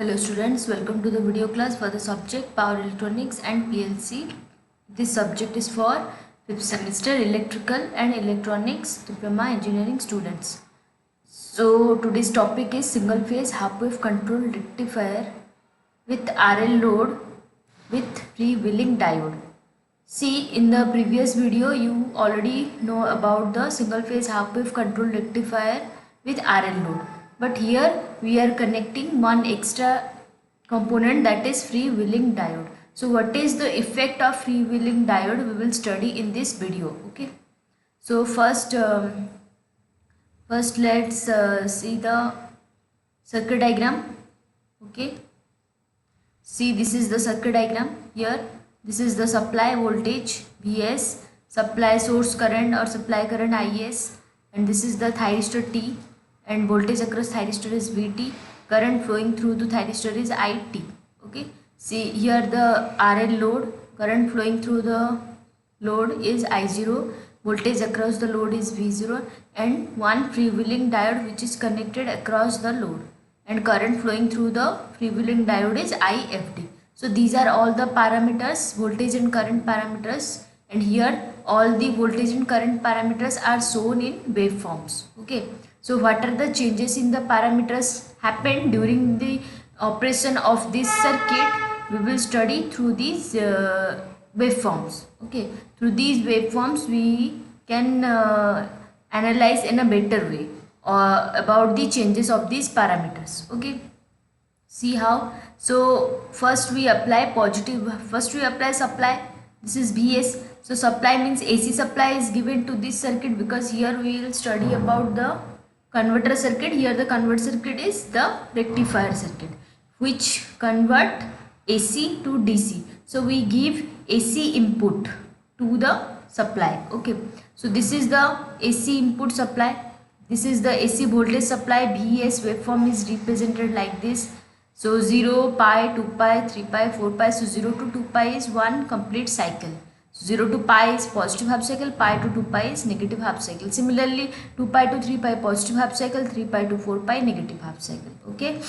Hello students, welcome to the video class for the subject Power Electronics and PLC. This subject is for 5th semester Electrical and Electronics Diploma Engineering students. So today's topic is single phase half wave control rectifier with RL load with freewheeling diode. See, in the previous video you already know about the single phase half wave control rectifier with RL load. But here we are connecting one extra component, that is freewheeling diode. So what is the effect of freewheeling diode we will study in this video. Okay. So first let's see the circuit diagram. Okay. See, this is the circuit diagram. Here this is the supply voltage Vs, supply source current or supply current Is, and this is the thyristor T, and voltage across thyristor is Vt, current flowing through the thyristor is It. Okay, see here the RL load, current flowing through the load is I0, voltage across the load is V0, and one freewheeling diode which is connected across the load, and current flowing through the freewheeling diode is IFD. So these are all the parameters, voltage and current parameters, and here all the voltage and current parameters are shown in waveforms. Okay, so what are the changes in the parameters happened during the operation of this circuit, we will study through these waveforms. Okay, through these waveforms we can analyze in a better way about the changes of these parameters. Okay, see how. So first we apply supply. This is Vs. So supply means AC supply is given to this circuit, because here we will study about the converter circuit. Here the converter circuit is the rectifier circuit which convert AC to DC. So we give AC input to the supply. Okay, so this is the AC input supply. This is the AC voltage supply. Vs waveform is represented like this. So 0, pi, 2 pi, 3 pi, 4 pi. So 0 to 2 pi is one complete cycle. So 0 to pi is positive half cycle, pi to 2 pi is negative half cycle. Similarly, 2 pi to 3 pi positive half cycle, 3 pi to 4 pi negative half cycle. Okay.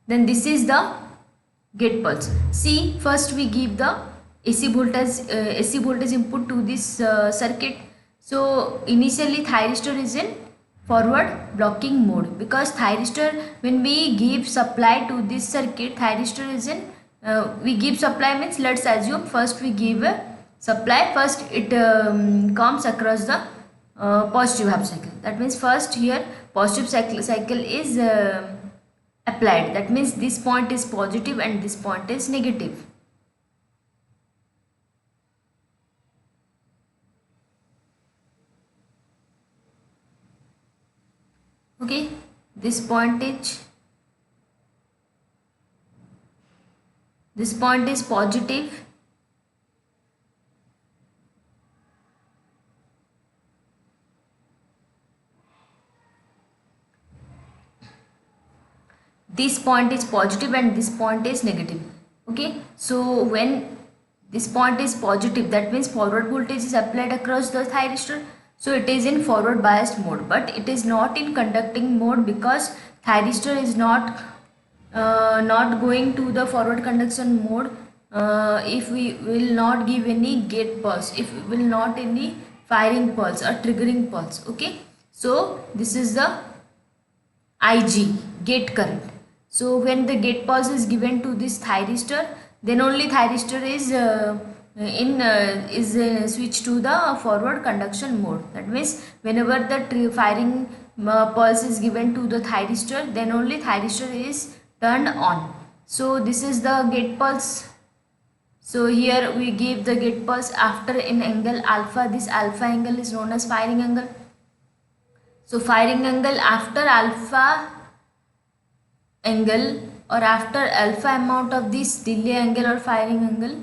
Then this is the gate pulse. See, first we give the AC voltage input to this circuit. So initially thyristor is in forward blocking mode, because thyristor, when we give supply to this circuit, thyristor is in we give supply means, let's assume first we give a supply, first it comes across the positive half cycle. That means first here positive cycle is applied. That means this point is positive and this point is negative. Okay, this point is positive, this point is positive and this point is negative. Okay, so when this point is positive, that means forward voltage is applied across the thyristor. So it is in forward biased mode, but it is not in conducting mode, because thyristor is not going to the forward conduction mode if we will not give any gate pulse, if we will not any firing pulse or triggering pulse. Okay, so this is the IG, gate current. So when the gate pulse is given to this thyristor, then only thyristor is switched to the forward conduction mode. That means whenever the firing pulse is given to the thyristor, then only thyristor is turned on. So this is the gate pulse. So here we give the gate pulse after an angle alpha. This alpha angle is known as firing angle. So firing angle after alpha angle, or after alpha amount of this delay angle or firing angle,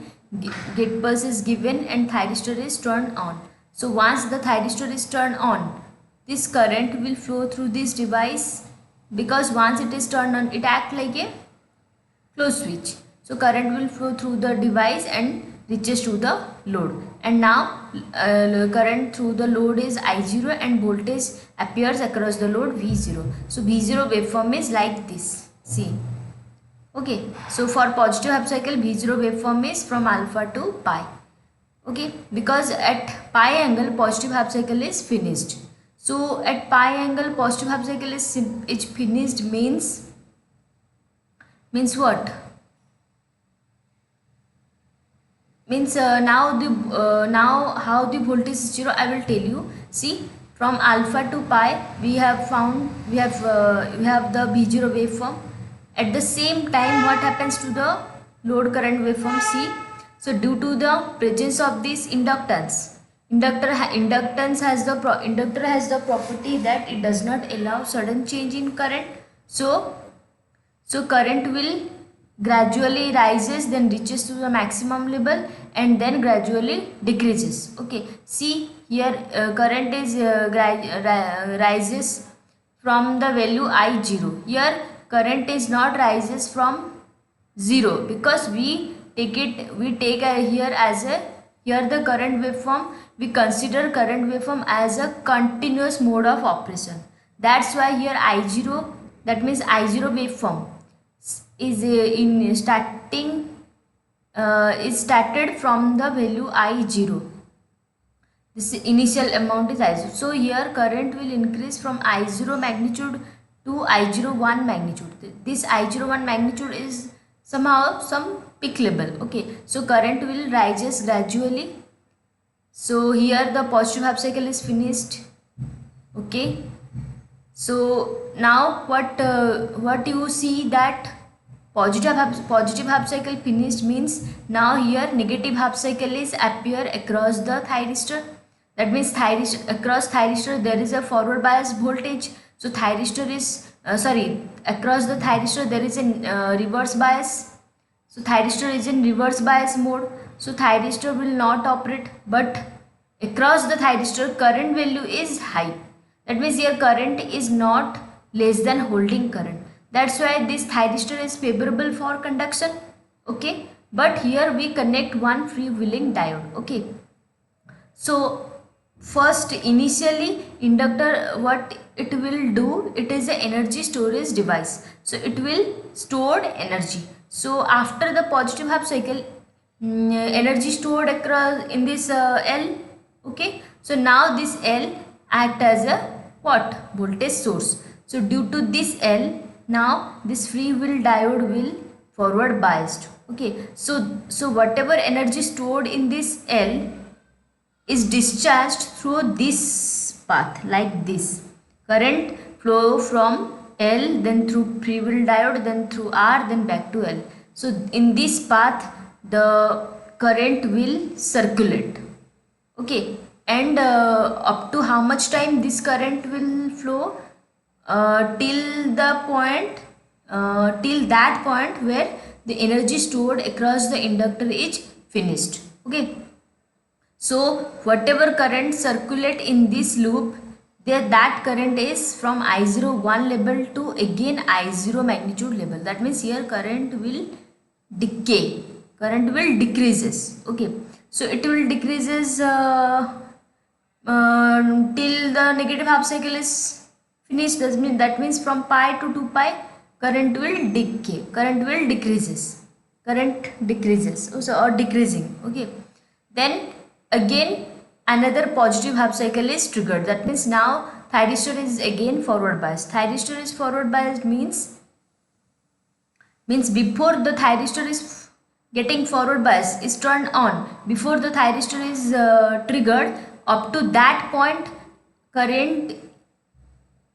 gate pulse is given and thyristor is turned on. So once the thyristor is turned on, this current will flow through this device, because once it is turned on, it acts like a closed switch. So current will flow through the device and reaches to the load, and now current through the load is I0 and voltage appears across the load V0. So V0 waveform is like this. C. Okay, so for positive half cycle, V0 waveform is from alpha to pi. Okay, because at pi angle positive half cycle is finished. So at pi angle positive half cycle is finished means what? Means now how the voltage is zero, I will tell you. See, from alpha to pi we have the V0 waveform. At the same time, what happens to the load current waveform? See, so due to the presence of this inductance, inductor has the property that it does not allow sudden change in current. So current will gradually rises, then reaches to the maximum level, and then gradually decreases. Okay, see here, current is rises from the value I0. Here current is not rises from 0, because we take here as a, here the current waveform, we consider current waveform as a continuous mode of operation. That's why here I0, that means I0 waveform is started from the value I0. This initial amount is I0. So here current will increase from I0 magnitude to I01 magnitude. This I01 magnitude is somehow some peak level. Okay, so current will rises gradually. So here the positive half cycle is finished. Okay, so now what you see, that positive half cycle finished means now here negative half cycle is appear across the thyristor. That means across thyristor there is a forward bias voltage. So thyristor is across the thyristor there is a reverse bias. So thyristor is in reverse bias mode. So thyristor will not operate, but across the thyristor current value is high. That means here current is not less than holding current. That's why this thyristor is favorable for conduction. Okay, but here we connect one freewheeling diode. Okay, so first, initially inductor, what it will do, it is an energy storage device. So it will store energy. So after the positive half cycle, energy stored across in this L. Okay, so now this L act as a what? Voltage source. So due to this L, now this free will diode will forward biased. Okay, so whatever energy stored in this L is discharged through this path, like this. Current flow from L, then through free will diode, then through R, then back to L. So in this path the current will circulate. Okay, and up to how much time this current will flow? Till that point where the energy stored across the inductor is finished. Okay, so whatever current circulate in this loop, that current is from I01 level to again I0 magnitude level. That means here current will decay, current will decreases. Okay, so it will decreases till the negative half cycle is finished. That means from pi to 2 pi current will decay, current will decreases, or decreasing. Okay, then again another positive half cycle is triggered. That means now thyristor is again forward biased. Thyristor is forward biased means before the thyristor is getting forward bias is turned on, before the thyristor is triggered, up to that point current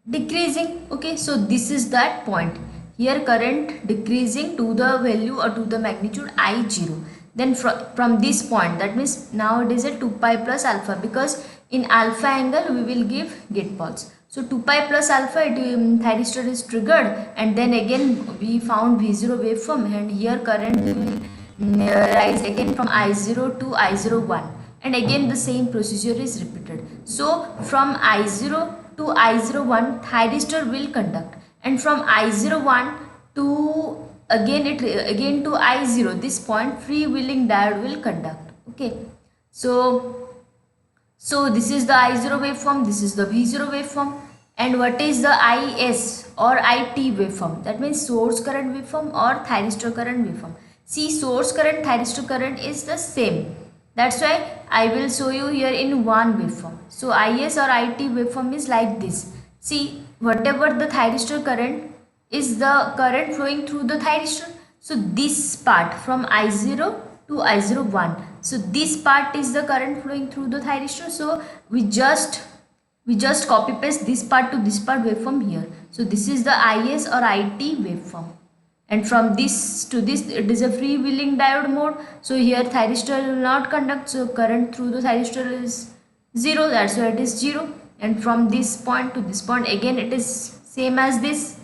decreasing. Okay, so this is that point. Here current decreasing to the value or to the magnitude I0. Then from this point, that means now it is a 2 pi plus alpha, because in alpha angle we will give gate pulse. So 2 pi plus alpha, thyristor is triggered, and then again we found V0 waveform, and here current will rise again from I0 to I01, and again the same procedure is repeated. So from I0 to I01 thyristor will conduct, and from I01 to again to I0, this point freewheeling diode will conduct. Okay, so this is the I0 waveform, this is the V0 waveform. And what is the IS or IT waveform? That means source current waveform or thyristor current waveform. See, source current, thyristor current is the same. That's why I will show you here in one waveform. So IS or IT waveform is like this. See, whatever the thyristor current is the current flowing through the thyristor. So this part from I0 to I01. So this part is the current flowing through the thyristor. So we just copy paste this part to this part waveform here. So this is the IS or IT waveform. And from this to this, it is a freewheeling diode mode. So here thyristor will not conduct, so current through the thyristor is 0. That's why it is 0. And from this point to this point, again it is same as this.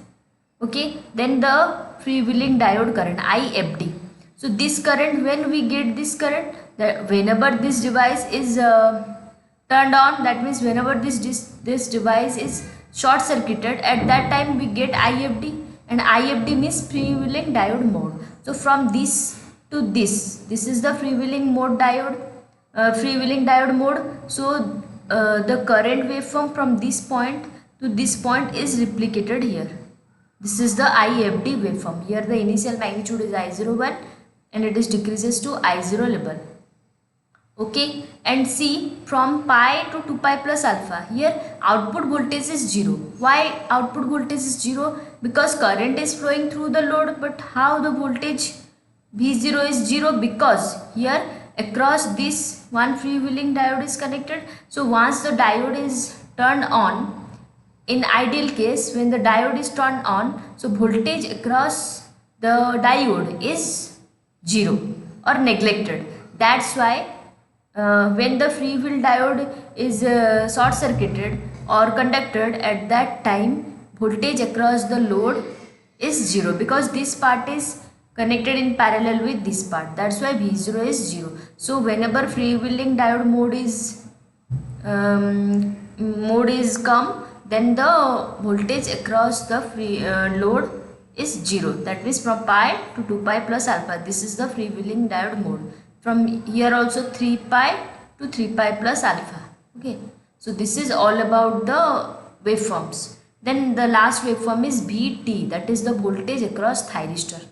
Okay, then the freewheeling diode current, IFD. So this current, when we get this current, that whenever this device is turned on, that means whenever this device is short circuited, at that time we get IFD. And IFD means freewheeling diode mode. So from this to this is the freewheeling mode diode, freewheeling diode mode. So the current waveform from this point to this point is replicated here. This is the IFD waveform. Here the initial magnitude is I01 and it is decreases to I0 level. Okay, and see, from pi to 2 pi plus alpha, here output voltage is 0. Why output voltage is 0? Because current is flowing through the load, but how the voltage V0 is 0? Because here across this one freewheeling diode is connected. So once the diode is turned on, in ideal case when the diode is turned on, so voltage across the diode is 0 or neglected. That's why when the freewheel diode is short circuited or conducted, at that time voltage across the load is 0, because this part is connected in parallel with this part. That's why V0 is 0. So whenever freewheeling diode mode is come, then the voltage across the load is 0. That means from pi to 2 pi plus alpha. This is the freewheeling diode mode. From here also 3 pi to 3 pi plus alpha. Okay. So this is all about the waveforms. Then the last waveform is VT, that is the voltage across thyristor.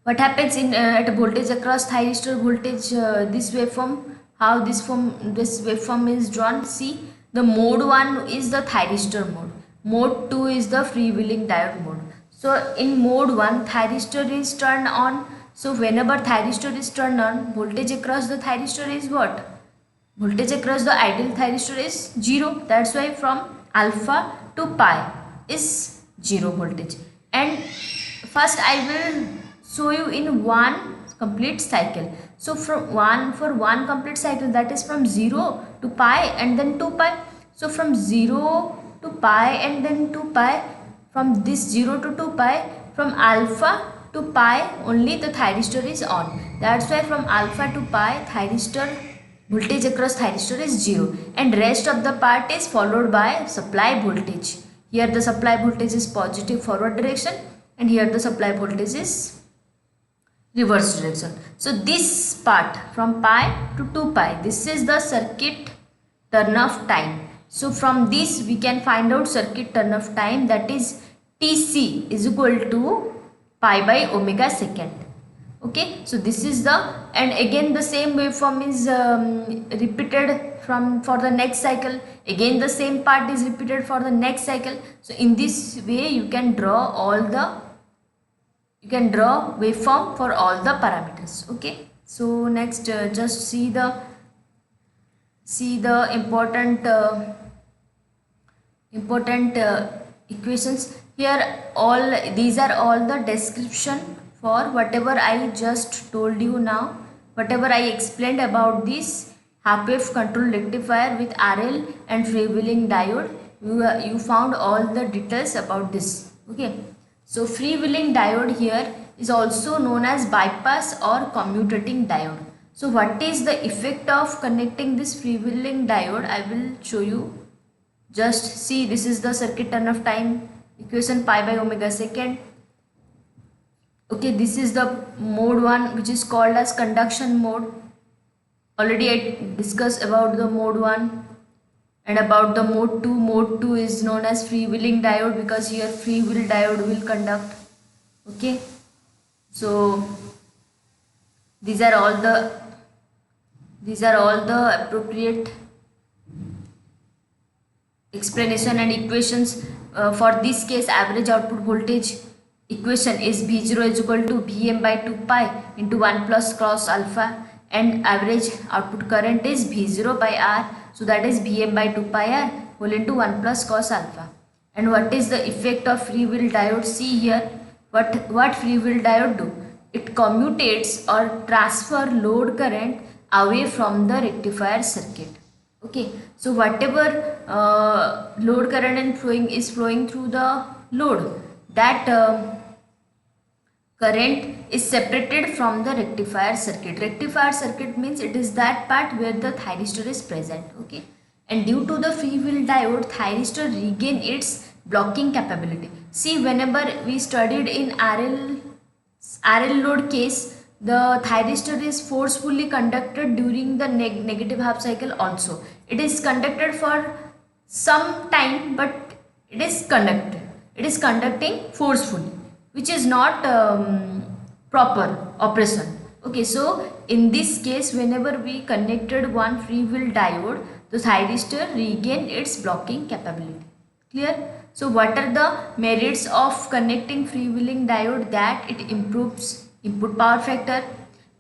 What happens in at voltage across thyristor voltage, this waveform, how this waveform is drawn? See, the mode 1 is the thyristor mode, mode 2 is the freewheeling diode mode. So in mode 1 thyristor is turned on. So whenever thyristor is turned on, voltage across the thyristor is what? Voltage across the ideal thyristor is 0. That's why from alpha to pi is 0 voltage. And first I will show you in one complete cycle. So for one complete cycle, that is from 0 to pi and then 2 pi. So from 0 to pi and then 2 pi, from this 0 to 2 pi, from alpha to pi only the thyristor is on. That's why from alpha to pi thyristor voltage across thyristor is 0, and rest of the part is followed by supply voltage. Here the supply voltage is positive forward direction and here the supply voltage is reverse direction. So this part from pi to 2 pi, this is the circuit turn off time. So from this we can find out circuit turn off time, that is TC is equal to pi by omega second. Okay, so this is the, and again the same waveform is repeated for the next cycle. Again the same part is repeated for the next cycle. So in this way you can draw waveform for all the parameters. Okay, so next just see the important equations. Here these are all the description for whatever I just told you now, whatever I explained about this half wave control rectifier with RL and freewheeling diode. You found all the details about this. Okay, so freewheeling diode here is also known as bypass or commutating diode. So what is the effect of connecting this freewheeling diode? I will show you. Just see, this is the circuit turn off time equation, pi by omega second. Okay, this is the mode 1 which is called as conduction mode. Already I discussed about the mode 1. And about the mode 2 is known as freewheeling diode, because here free will diode will conduct. Okay, so these are all the appropriate explanation and equations. For this case, average output voltage equation is V0 is equal to Vm by 2 pi into 1 plus cos alpha, and average output current is V0 by R, so that is Vm by 2 pi R whole into 1 plus cos alpha. And what is the effect of free will diode? See here, what free will diode do? It commutates or transfer load current away from the rectifier circuit. Okay, so whatever load current is flowing through the load, that current is separated from the rectifier circuit. Rectifier circuit means it is that part where the thyristor is present. Okay, and due to the free will diode, thyristor regain its blocking capability. See, whenever we studied in RL load case, the thyristor is forcefully conducted during the negative half cycle also. It is conducted for some time, but it is conducting forcefully, which is not proper operation. Okay, so in this case, whenever we connected one free will diode, the thyristor regain its blocking capability. Clear? So what are the merits of connecting freewheeling diode? That it improves input power factor,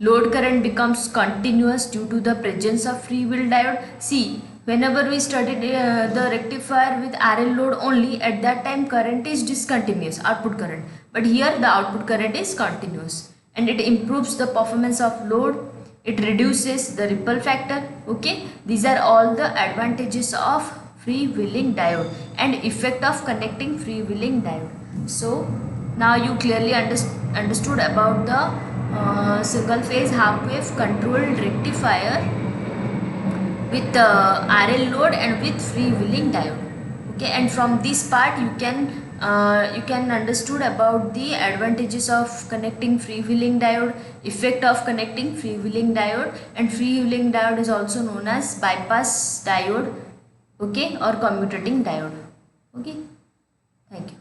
load current becomes continuous due to the presence of free will diode. See, whenever we studied the rectifier with RL load only, at that time current is discontinuous, output current, but here the output current is continuous, and it improves the performance of load, it reduces the ripple factor. Okay, these are all the advantages of freewheeling diode and effect of connecting freewheeling diode. So now you clearly understood about the single phase half wave controlled rectifier with RL load and with freewheeling diode. Okay, and from this part you can understood about the advantages of connecting freewheeling diode, effect of connecting freewheeling diode, and freewheeling diode is also known as bypass diode. Okay, or commutating diode. Okay, thank you.